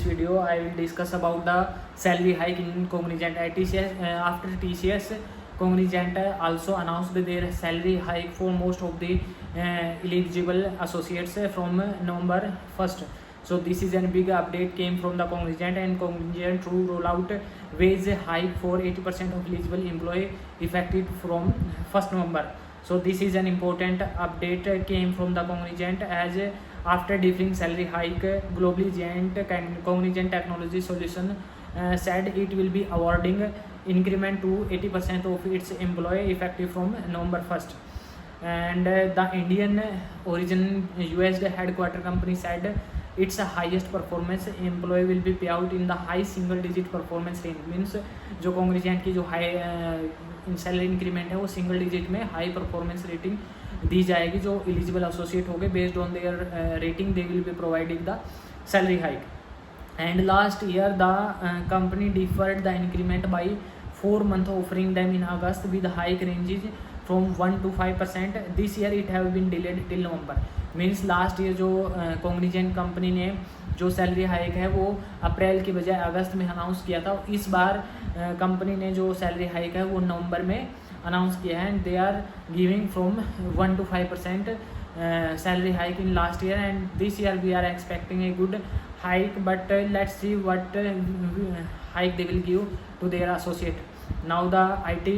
Video I will discuss about the salary hike in Cognizant. At TCS, after TCS, Cognizant also announced their salary hike for most of the eligible associates from November 1st. So this is a big update came from the Cognizant, and Cognizant to roll out wage hike for 80% of eligible employee effective from 1st November. So this is an important update came from the Cognizant, as after differing salary hike, globally giant Cognizant Technology Solution said it will be awarding increment to 80% of its employee effective from November 1st. And the Indian origin US headquarter company said its highest performance employee will be payout in the high single digit performance range. Means जो Cognizant की जो high salary increment है वो single digit में high performance rating दी जाएगी. जो eligible associate हो गए based on their rating they will be providing the salary hike. And last year the company deferred the increment by 4 months, offering them in August with hike ranges from 1 to 5%. This year it have been delayed till November. Means last year जो Cognizant company ने जो salary hike है वो अप्रैल की बजाय अगस्त में announce किया था. इस बार कंपनी ने जो सैलरी हाइक है वो नवंबर में अनाउंस किया है. And they are giving from 1 to 5% salary hike in last year, and this year we are expecting a good hike, but let's see what hike they will give to their associate. Now the IT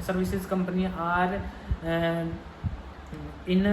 services company are in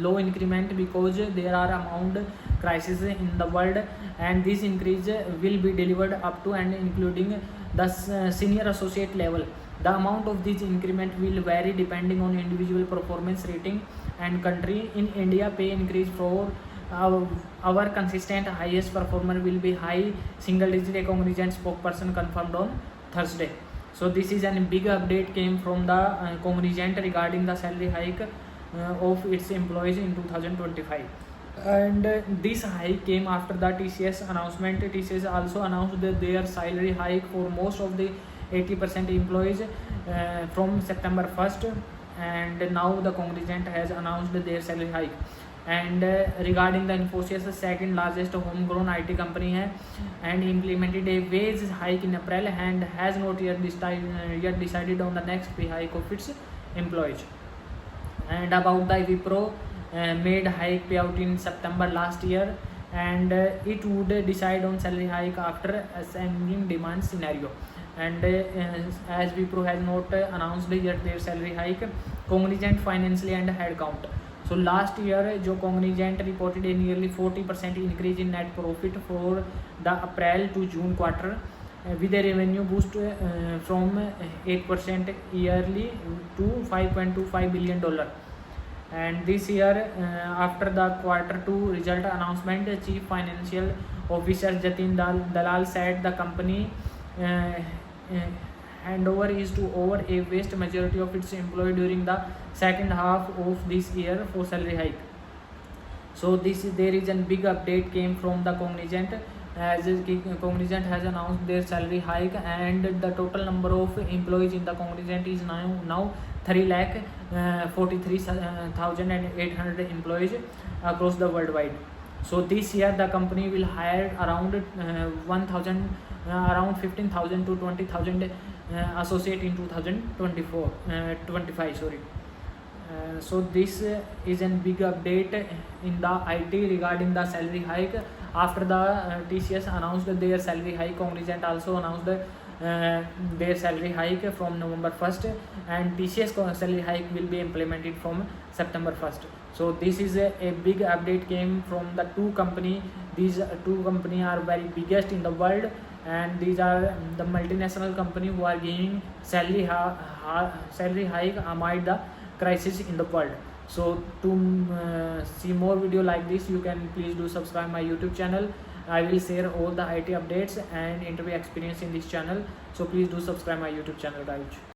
low increment because there are amount crisis in the world, and this increase will be delivered up to and including the senior associate level. The amount of this increment will vary depending on individual performance rating and country. In India, pay increase for our consistent highest performer will be high single digit, a Cognizant spokesperson confirmed on Thursday. So this is a big update came from the Cognizant regarding the salary hike of its employees in 2025. And this hike came after the TCS announcement. TCS also announced their salary hike for most of the 80% employees from September 1st, and now the Cognizant has announced their salary hike. And regarding the Infosys, second largest homegrown IT company है and implemented a wage hike in April and has not yet decided on the next pay hike of its employees. And about the Wipro, made hike payout in September last year, and it would decide on salary hike after assessing demand scenario. And as Wipro has not announced yet their salary hike, Cognizant financially and headcount. So last year जो Cognizant reported a nearly 40% increase in net profit for the April to June quarter, with a revenue boost from 8% yearly to $5.25 billion. And this year, after the quarter 2 result announcement, Chief Financial Officer Jatin Dalal said the company handover is to over a vast majority of its employee during the second half of this year for salary hike. So there is a big update came from the Cognizant, as Cognizant has announced their salary hike, and the total number of employees in the Cognizant is now 3,43,800 employees across the worldwide. So this year the company will hire around 15,000 to 20,000 associate in 2025. So this is a big update in the IT regarding the salary hike. After the TCS announced their salary hike, Cognizant also announced their salary hike from November 1st, and TCS salary hike will be implemented from September 1st. So this is a big update came from the two company. These two company are very biggest in the world, and these are the multinational company who are giving salary hike amid the crisis in the world. So to see more video like this, you can please do subscribe my YouTube channel. I will share all the IT updates and interview experience in this channel. So please do subscribe my YouTube channel, guys.